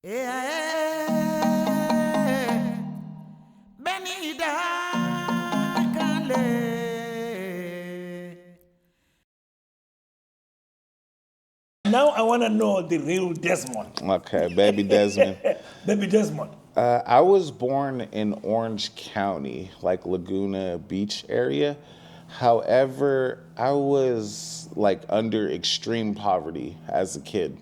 Now I want to know the real Desmond. Okay, baby Desmond. Baby Desmond. I was born in Orange County, like Laguna Beach area. However, I was like under extreme poverty as a kid.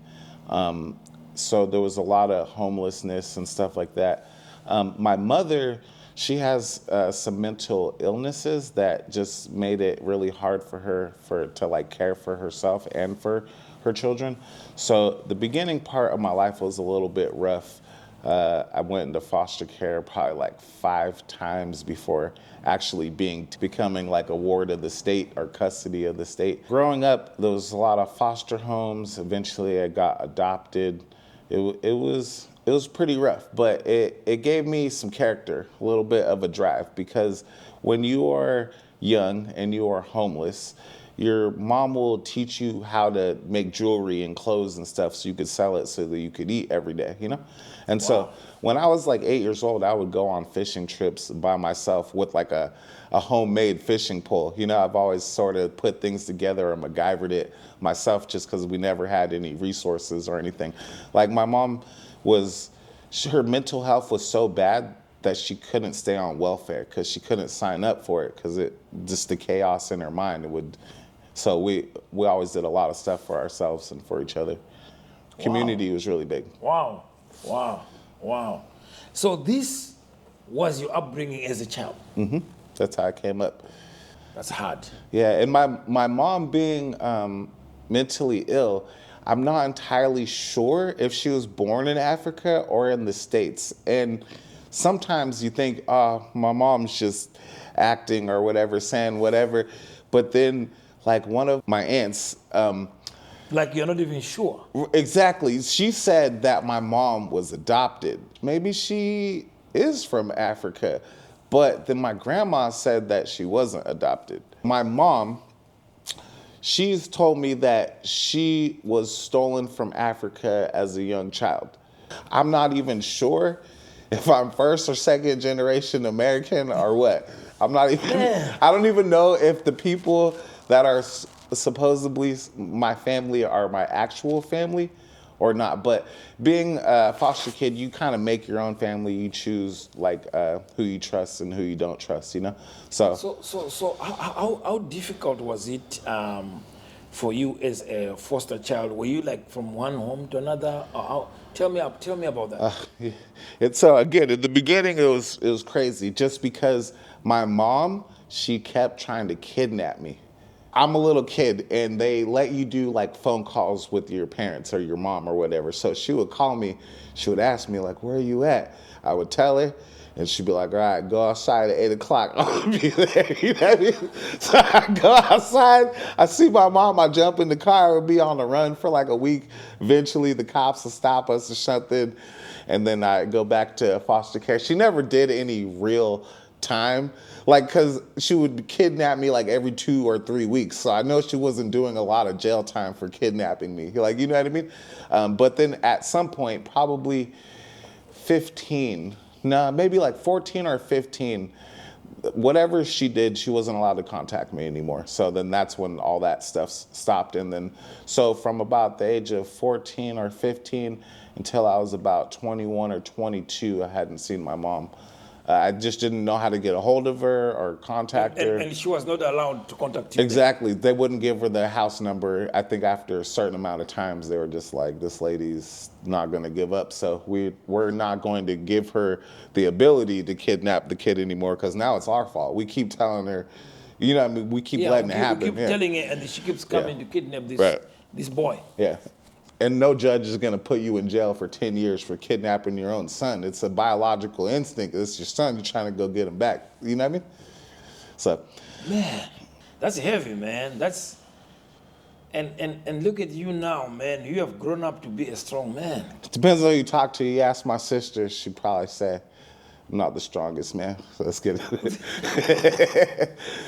So there was a lot of homelessness and stuff like that. My mother, she has some mental illnesses that just made it really hard for her to like care for herself and for her children. So the beginning part of my life was a little bit rough. I went into foster care probably like 5 times before actually becoming like a ward of the state or custody of the state. Growing up, there was a lot of foster homes. Eventually, I got adopted. It was pretty rough, but it gave me some character, a little bit of a drive, because when you are young and you are homeless, your mom will teach you how to make jewelry and clothes and stuff so you could sell it so that you could eat every day, you know? And so when I was like 8 years old, I would go on fishing trips by myself with like a homemade fishing pole. You know, I've always sort of put things together or MacGyvered it myself just because we never had any resources or anything. Like my mom her mental health was so bad that she couldn't stay on welfare because she couldn't sign up for it because just the chaos in her mind. So we always did a lot of stuff for ourselves and for each other. Community was really big. Wow. So this was your upbringing as a child? Mm-hmm. That's how I came up. That's hard. Yeah, and my mom being mentally ill, I'm not entirely sure if she was born in Africa or in the States. And sometimes you think, oh, my mom's just acting or whatever, saying whatever. But then, like one of my aunts, like you're not even sure. Exactly. She said that my mom was adopted. Maybe she is from Africa. But then my grandma said that she wasn't adopted. My mom, she's told me that she was stolen from Africa as a young child. I'm not even sure if I'm first or second generation American or what. I don't even know if the people that are supposedly my family are my actual family or not. But being a foster kid, you kind of make your own family. You choose like who you trust and who you don't trust, you know? So how difficult was it for you as a foster child? Were you like from one home to another? Tell me about that. So again, in the beginning, it was crazy just because my mom, she kept trying to kidnap me. I'm a little kid and they let you do like phone calls with your parents or your mom or whatever. So she would call me, she would ask me like, where are you at? I would tell her and she'd be like, all right, go outside at 8 o'clock. I'll be there, you know what I mean? So I go outside, I see my mom, I jump in the car, and be on the run for like a week. Eventually the cops will stop us or something. And then I go back to foster care. She never did any real time, like, because she would kidnap me like every 2 or 3 weeks. So I know she wasn't doing a lot of jail time for kidnapping me, like, you know what I mean? But then at some point, probably 15, maybe like 14 or 15, whatever she did, she wasn't allowed to contact me anymore. So then that's when all that stuff stopped. And then, so from about the age of 14 or 15 until I was about 21 or 22, I hadn't seen my mom. I just didn't know how to get a hold of her or contact her. And she was not allowed to contact you? Exactly. They wouldn't give her the house number. I think after a certain amount of times, they were just like, this lady's not going to give up. So we're not going to give her the ability to kidnap the kid anymore because now it's our fault. We keep telling her, you know what I mean? We keep letting it happen. We keep telling her and she keeps coming to kidnap this boy. Yeah. And no judge is going to put you in jail for 10 years for kidnapping your own son. It's a biological instinct. It's your son. You're trying to go get him back. You know what I mean? So, man, that's heavy, man. That's and look at you now, man. You have grown up to be a strong man. It depends on who you talk to. You ask my sister, she'd probably say, I'm not the strongest, man. So let's get it.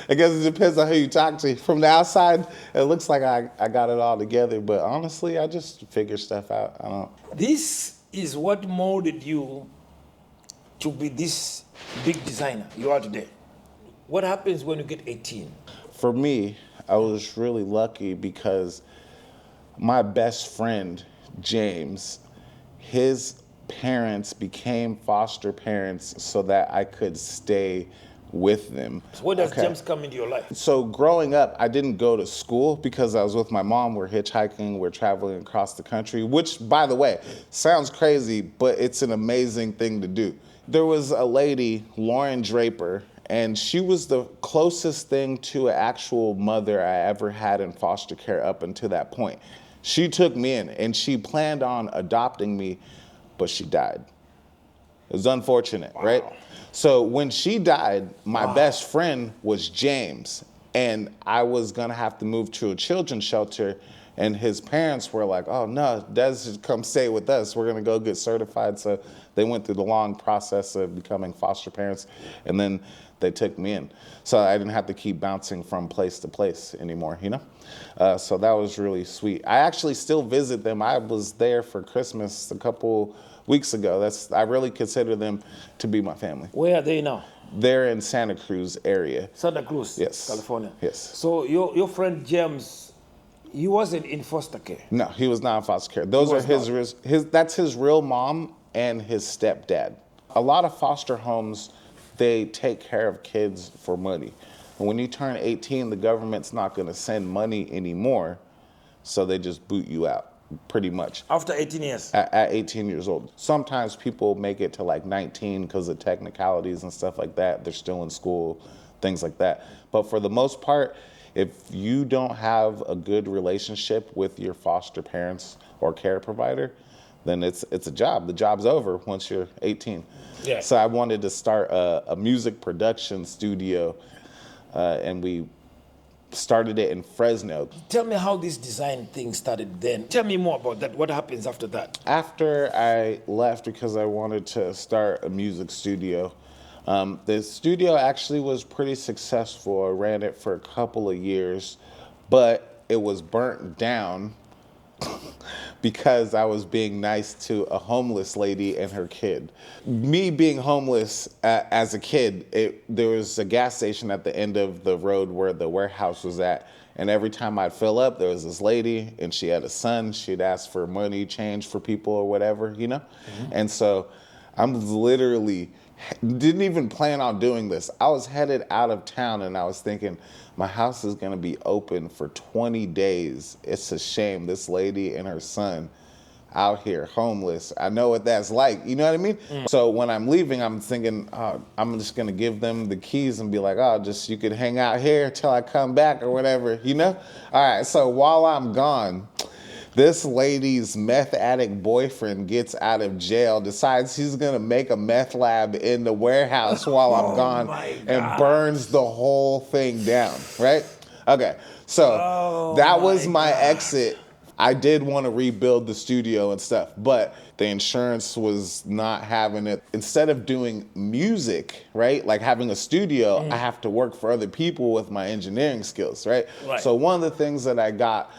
I guess it depends on who you talk to. From the outside, it looks like I got it all together, but honestly, I just figure stuff out. I don't. This is what molded you to be this big designer you are today. What happens when you get 18? For me, I was really lucky because my best friend, James, his parents became foster parents so that I could stay with them. So where does James come into your life? So growing up, I didn't go to school because I was with my mom. We're hitchhiking, we're traveling across the country, which, by the way, sounds crazy, but it's an amazing thing to do. There was a lady, Lauren Draper, and she was the closest thing to an actual mother I ever had in foster care up until that point. She took me in, and she planned on adopting me, but she died. It was unfortunate, right? So when she died, my best friend was James, and I was gonna have to move to a children's shelter, and his parents were like, oh no, Des, come stay with us. We're gonna go get certified. So they went through the long process of becoming foster parents, and then they took me in. So I didn't have to keep bouncing from place to place anymore, you know? So that was really sweet. I actually still visit them. I was there for Christmas a couple weeks ago. I really consider them to be my family. Where are they now? They're in Santa Cruz area. Santa Cruz, Yes. California. Yes. So your friend James, he wasn't in foster care. No, he was not in foster care. Those are that's his real mom and his stepdad. A lot of foster homes, they take care of kids for money. And when you turn 18, the government's not gonna send money anymore, so they just boot you out. Pretty much. After 18 years? At 18 years old. Sometimes people make it to like 19 because of technicalities and stuff like that. They're still in school, things like that. But for the most part, if you don't have a good relationship with your foster parents or care provider, then it's a job. The job's over once you're 18. Yeah. So I wanted to start a music production studio, and we started it in Fresno. Tell me how this design thing started then. Tell me more about that. What happens after that? After I left because I wanted to start a music studio, the studio actually was pretty successful. I ran it for a couple of years, but it was burnt down because I was being nice to a homeless lady and her kid. Me being homeless as a kid, there was a gas station at the end of the road where the warehouse was at. And every time I'd fill up, there was this lady and she had a son. She'd ask for money, change for people or whatever, you know? Mm-hmm. And so I'm literally, didn't even plan on doing this. I was headed out of town and I was thinking, my house is gonna be open for 20 days. It's a shame, this lady and her son out here homeless. I know what that's like, you know what I mean? So when I'm leaving, I'm thinking, I'm just gonna give them the keys and be like, you could hang out here till I come back or whatever, you know? All right, so while I'm gone, this lady's meth addict boyfriend gets out of jail, decides he's gonna make a meth lab in the warehouse while I'm gone, and burns the whole thing down, right? Okay, so that was my exit. I did want to rebuild the studio and stuff, but the insurance was not having it. Instead of doing music, right, like having a studio, I have to work for other people with my engineering skills, right? So one of the things that I got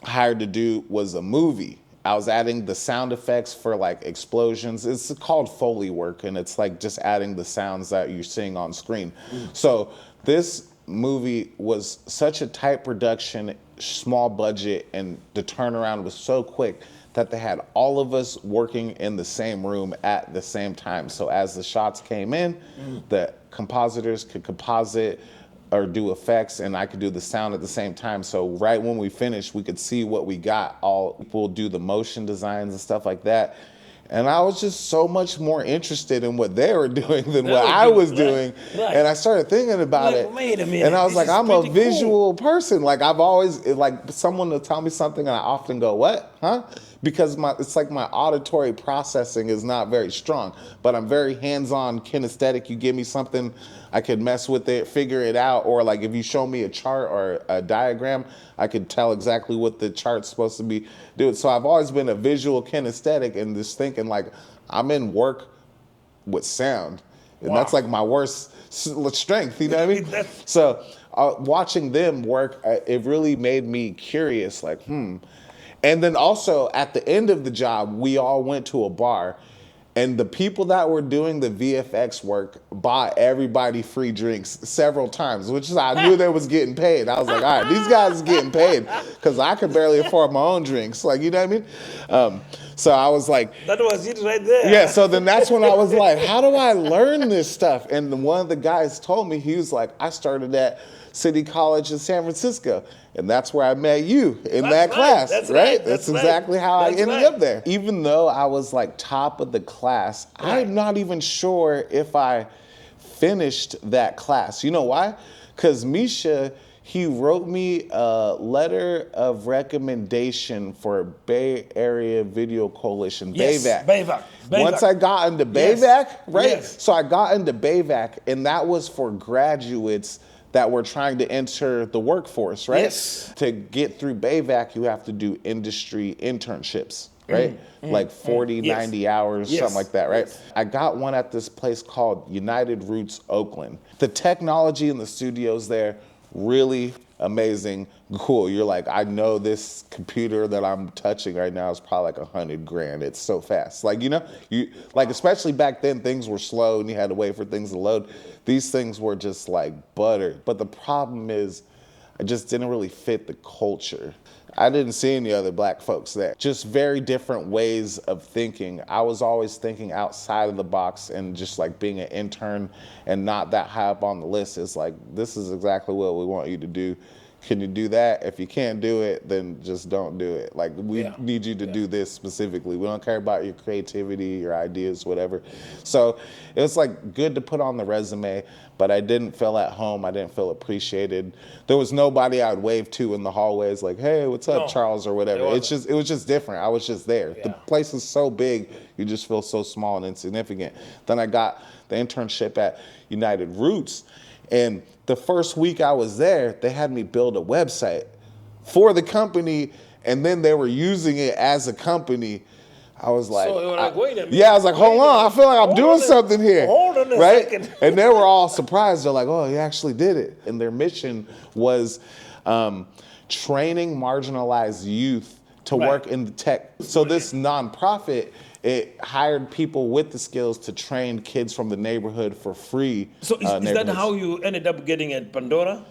hired to do was a movie. I was adding the sound effects for like explosions. It's called Foley work, and it's like just adding the sounds that you're seeing on screen. So this movie was such a tight production, small budget, and the turnaround was so quick that they had all of us working in the same room at the same time. So as the shots came in, the compositors could composite or do effects, and I could do the sound at the same time. So right when we finished, we could see what we got. All people do the motion designs and stuff like that. And I was just so much more interested in what they were doing than what I was doing. And I started thinking about it. Wait a minute. And I was like, I'm a visual person. Like I've always, like someone will tell me something and I often go, what, huh? Because it's like my auditory processing is not very strong, but I'm very hands-on kinesthetic. You give me something, I could mess with it, figure it out. Or like if you show me a chart or a diagram, I could tell exactly what the chart's supposed to be doing. So I've always been a visual kinesthetic and just thinking like I'm in work with sound. And that's like my worst strength, you know what I mean? So watching them work, it really made me curious, like, And then also at the end of the job, we all went to a bar, and the people that were doing the VFX work bought everybody free drinks several times, which is I knew they was getting paid. I was like, all right, these guys are getting paid because I could barely afford my own drinks. Like, you know what I mean? So I was like, That was it right there. yeah, so then that's when I was like, how do I learn this stuff? And one of the guys told me, he was like, I started at City College in San Francisco, and that's where I met you in that class, right? That's exactly how I ended up there. Even though I was like top of the class, I'm not even sure if I finished that class. You know why? Because Misha, he wrote me a letter of recommendation for Bay Area Video Coalition, Yes, BAVAC. Once I got into BAVAC, right? Yes. So I got into BAVAC, and that was for graduates that were trying to enter the workforce, right? Yes. To get through BAVAC, you have to do industry internships, right? Like 40, 90 hours, something like that, right? I got one at this place called United Roots Oakland. The technology in the studios there, really amazing, cool. You're like, I know this computer that I'm touching right now is probably like $100,000. It's so fast. Like, you know, like, especially back then, things were slow and you had to wait for things to load. These things were just like butter. But the problem is, I just didn't really fit the culture. I didn't see any other black folks there. Just very different ways of thinking. I was always thinking outside of the box, and just like being an intern and not that high up on the list. It's like, this is exactly what we want you to do. Can you do that? If you can't do it, then just don't do it. Like, we need you to do this specifically. We don't care about your creativity, your ideas, whatever. So it was like good to put on the resume, but I didn't feel at home. I didn't feel appreciated. There was nobody I'd wave to in the hallways like, hey, what's up, Charles, or whatever. It was just different. I was just there. The place is so big, you just feel so small and insignificant. Then I got the internship at United Roots, and the first week I was there, they had me build a website for the company, and then they were using it as a company. I was like, so you were like, wait a minute. yeah, I was like, hold on, I feel like I'm doing something here. Hold on a right? second. And they were all surprised. They're like, oh, you actually did it. And their mission was training marginalized youth to work in the tech. So this nonprofit, it hired people with the skills to train kids from the neighborhood for free. So is that how you ended up getting at Pandora?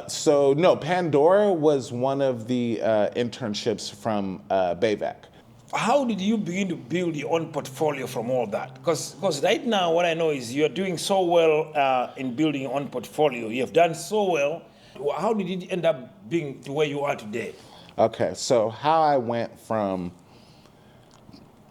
So no, Pandora was one of the internships from BAVAC. How did you begin to build your own portfolio from all that? Because right now what I know is you're doing so well in building your own portfolio. You have done so well. How did it end up being to where you are today? Okay, so how I went from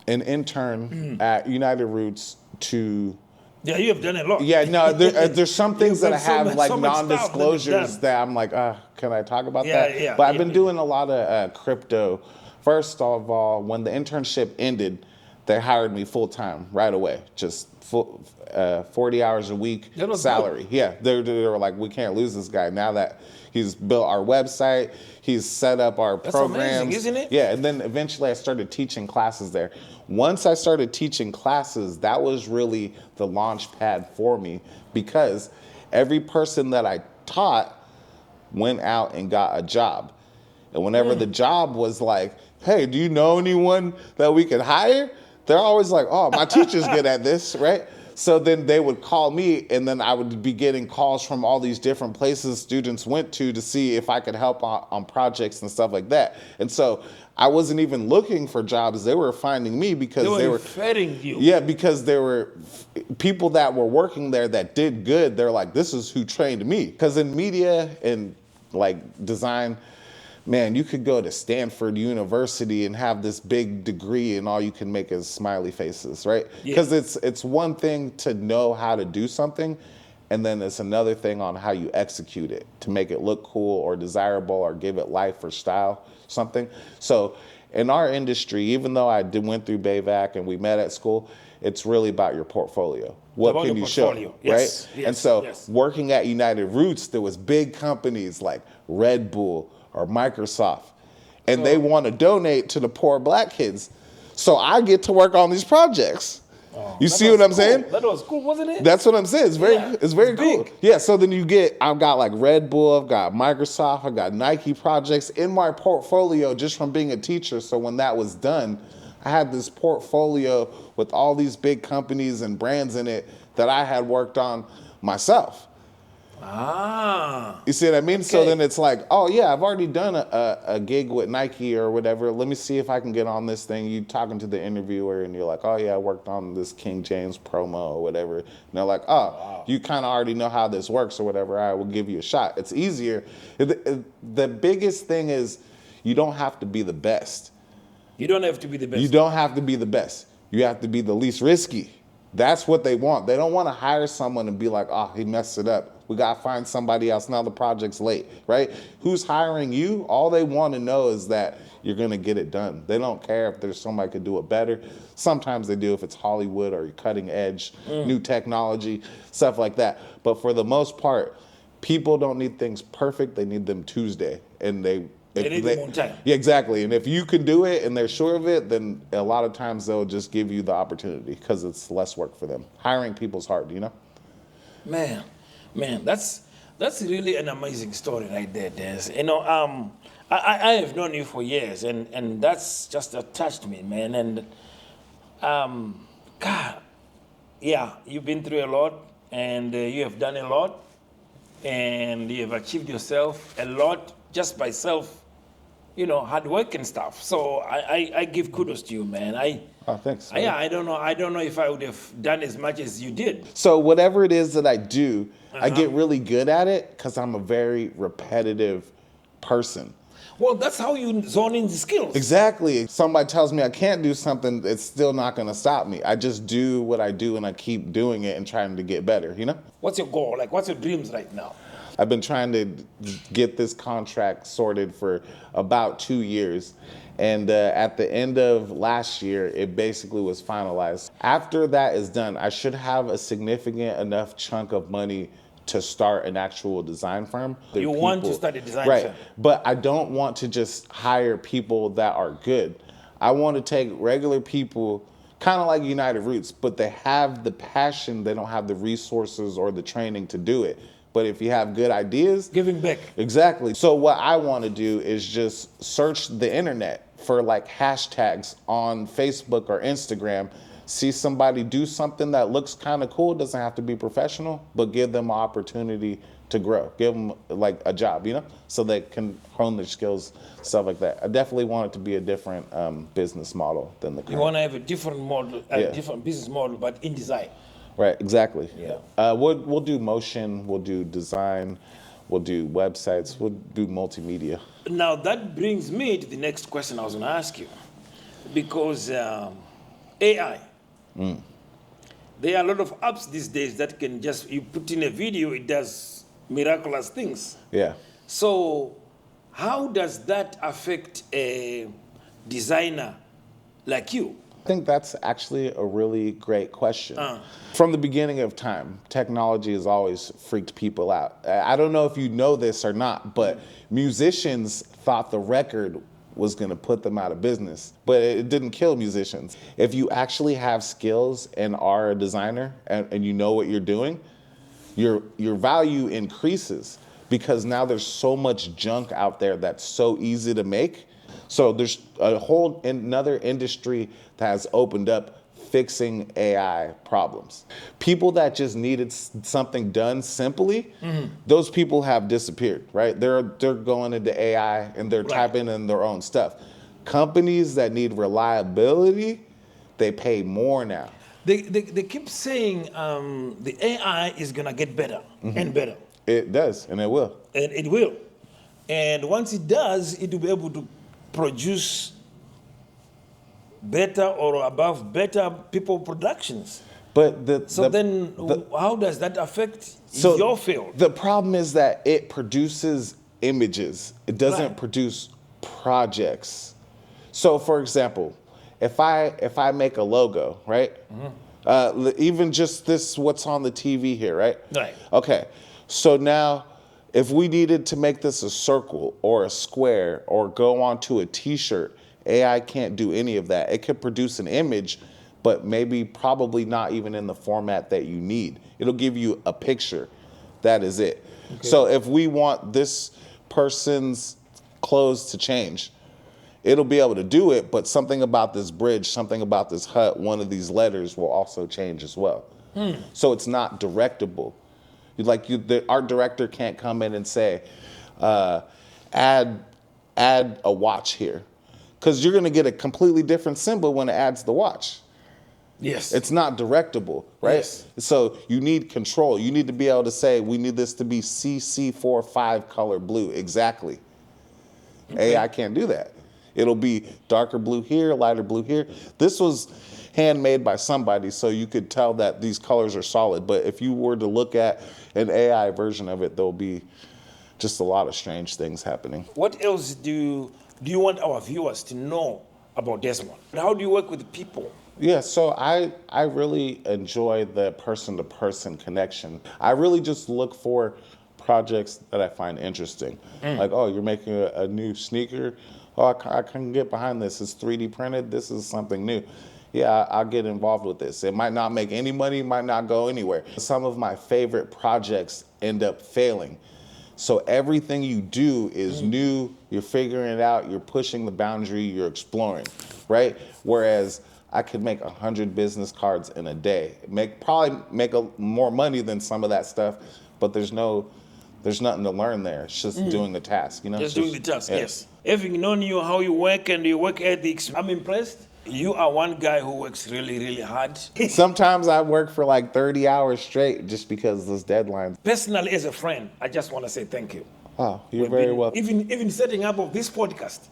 an intern at United Roots to... Yeah, you have done a lot. Yeah, no, there's some things that I have like so much non-disclosures that I'm like, can I talk about that? Yeah, but I've been doing a lot of crypto. First of all, when the internship ended, they hired me full-time right away, just 40 hours a week salary. Good. Yeah, they were like, we can't lose this guy now that he's built our website, he's set up our programs. That's amazing, isn't it? Yeah, and then eventually I started teaching classes there. Once I started teaching classes, that was really the launch pad for me, because every person that I taught went out and got a job. And whenever the job was like, hey, do you know anyone that we could hire? They're always like, oh, my teacher's good at this, right? So then they would call me, and then I would be getting calls from all these different places students went to see if I could help on projects and stuff like that. And so I wasn't even looking for jobs. They were finding me because they were referring you. Yeah, because there were people that were working there that did good. They're like, this is who trained me. Because in media and like design, man, you could go to Stanford University and have this big degree and all you can make is smiley faces, right? Because it's one thing to know how to do something, and then it's another thing on how you execute it to make it look cool or desirable or give it life or style, something. So in our industry, even though I went through BAVAC and we met at school, it's really about your portfolio. What can you show, right? Yes, and so working at United Roots, there was big companies like Red Bull or Microsoft, and they want to donate to the poor black kids. So I get to work on these projects. You see what I'm saying? That was cool, wasn't it? That's what I'm saying. It's very, Yeah, it's very it's cool. big. Yeah. So then I've got like Red Bull, I've got Microsoft, I've got Nike projects in my portfolio just from being a teacher. So when that was done, I had this portfolio with all these big companies and brands in it that I had worked on myself. Ah. You see what I mean? Okay. So then it's like, oh yeah, I've already done a gig with Nike or whatever. Let me see if I can get on this thing. You talking to the interviewer and you're like, oh yeah, I worked on this King James promo or whatever. And they're like, oh, wow, you kind of already know how this works or whatever. I will give you a shot. It's easier. The biggest thing is you don't have to be the best. You don't have to be the best. You don't have to be the best. You have to be the least risky. That's what they want. They don't want to hire someone and be like, oh, he messed it up. We got to find somebody else. Now the project's late, right? Who's hiring you? All they want to know is that you're going to get it done. They don't care if there's somebody who could do it better. Sometimes they do if it's Hollywood or cutting edge, new technology, stuff like that. But for the most part, people don't need things perfect. They need them Tuesday. And they need them on time. Yeah, exactly. And if you can do it and they're sure of it, then a lot of times they'll just give you the opportunity because it's less work for them. Hiring people's hard, you know? Man, that's really an amazing story right there, Des. You know, I have known you for years, and that's just touched me, man. And God, yeah, you've been through a lot, and you have done a lot, and you have achieved yourself a lot just by hard work and stuff. So I give kudos to you, man. Oh, thanks. Yeah, I don't know if I would have done as much as you did. So whatever it is that I do, I get really good at it because I'm a very repetitive person. Well, that's how you zone in the skills. Exactly. If somebody tells me I can't do something, it's still not going to stop me. I just do what I do and I keep doing it and trying to get better, you know? What's your goal? Like, what's your dreams right now? I've been trying to get this contract sorted for about 2 years. And at the end of last year, it basically was finalized. After that is done, I should have a significant enough chunk of money to start an actual design firm. You want to start a design right, firm? But I don't want to just hire people that are good. I want to take regular people, kind of like United Roots, but they have the passion, they don't have the resources or the training to do it. But if you have good ideas... Giving back. Exactly. So what I want to do is just search the internet for like hashtags on Facebook or Instagram, see somebody do something that looks kind of cool, doesn't have to be professional, but give them an opportunity to grow. Give them like a job, you know, so they can hone their skills, stuff like that. I definitely want it to be a different business model than the current. You want to have a different model, different business model, but in design. Right, exactly. Yeah. We'll do motion, we'll do design, we'll do websites, we'll do multimedia. Now that brings me to the next question I was going to ask you, because AI. There are a lot of apps these days that can you put in a video, it does miraculous things. Yeah. So how does that affect a designer like you? I think that's actually a really great question. From the beginning of time, technology has always freaked people out. I don't know if you know this or not, but musicians thought the record was going to put them out of business, but it didn't kill musicians. If you actually have skills and are a designer and you know what you're doing, your value increases because now there's so much junk out there that's so easy to make. So there's a whole another industry that has opened up fixing AI problems. People that just needed something done simply, those people have disappeared, right? They're going into AI and they're typing in their own stuff. Companies that need reliability, they pay more now. They keep saying the AI is gonna get better and better. It does, and it will. And it will. And once it does, it will be able to produce better or above better people productions. But how does that affect your field? The problem is that it produces images. It doesn't produce projects. So for example, if I make a logo, right? Even just this, what's on the TV here, right? Right. Okay. So now, if we needed to make this a circle or a square or go onto a t-shirt, AI can't do any of that. It could produce an image but maybe probably not even in the format that you need. It'll give you a picture. That is it. Okay. So if we want this person's clothes to change, it'll be able to do it, but something about this bridge, something about this hut, one of these letters will also change as well. So it's not directable. The art director can't come in and say, add a watch here, because you're going to get a completely different symbol when it adds the watch. Yes. It's not directable, right? Yes. So you need control. You need to be able to say, we need this to be CC45 color blue. Exactly. Okay. AI can't do that. It'll be darker blue here, lighter blue here. This was handmade by somebody, so you could tell that these colors are solid. But if you were to look at an AI version of it, there'll be just a lot of strange things happening. What else do you want our viewers to know about Desmond? How do you work with people? Yeah, so I really enjoy the person-to-person connection. I really just look for projects that I find interesting. Like, oh, you're making a new sneaker? Oh, I can get behind this. It's 3D printed. This is something new. Yeah, I'll get involved with this. It might not make any money, might not go anywhere. Some of my favorite projects end up failing. So everything you do is new, you're figuring it out, you're pushing the boundary, you're exploring, right? Whereas I could make 100 business cards in a day. Probably make more money than some of that stuff, but there's nothing to learn there. It's just doing the task, you know? Just doing the task, yes. Having known you, how you work and your work ethics, I'm impressed. You are one guy who works really, really hard. Sometimes I work for like 30 hours straight just because of those deadlines. Personally, as a friend, I just want to say thank you. Oh, you're very welcome. Even setting up of this podcast.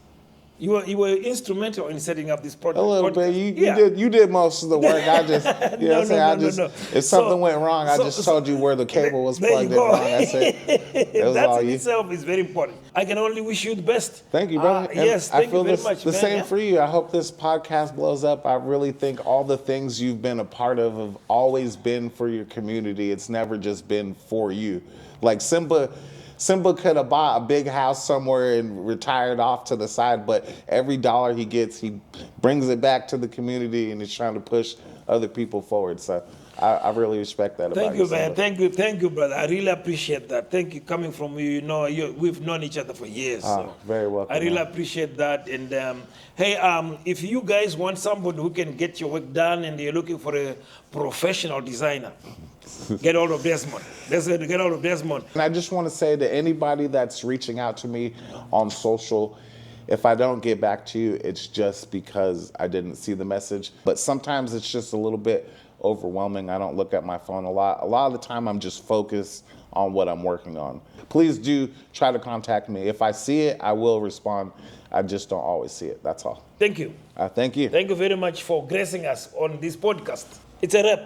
You were instrumental in setting up this podcast. A little bit. You did most of the work. I just, no. If something went wrong, I just told you where the cable was plugged in wrong. That's it. That in itself is very important. I can only wish you the best. Thank you, brother. Yes, thank you very much. The same for you. I hope this podcast blows up. I really think all the things you've been a part of have always been for your community. It's never just been for you. Like Simba could have bought a big house somewhere and retired off to the side, but every dollar he gets, he brings it back to the community and he's trying to push other people forward. So I really respect that about you. Thank you, man. Thank you, brother. I really appreciate that. Thank you coming from you. You know, we've known each other for years. So very welcome. I really appreciate that. And hey, if you guys want somebody who can get your work done and you're looking for a professional designer, get hold of Desmond. Get hold of Desmond. And I just want to say to anybody that's reaching out to me on social, if I don't get back to you, it's just because I didn't see the message. But sometimes it's just a little bit overwhelming. I don't look at my phone a lot. A lot of the time I'm just focused on what I'm working on. Please do try to contact me. If I see it, I will respond. I just don't always see it. That's all. Thank you. Thank you. Thank you very much for gracing us on this podcast. It's a wrap.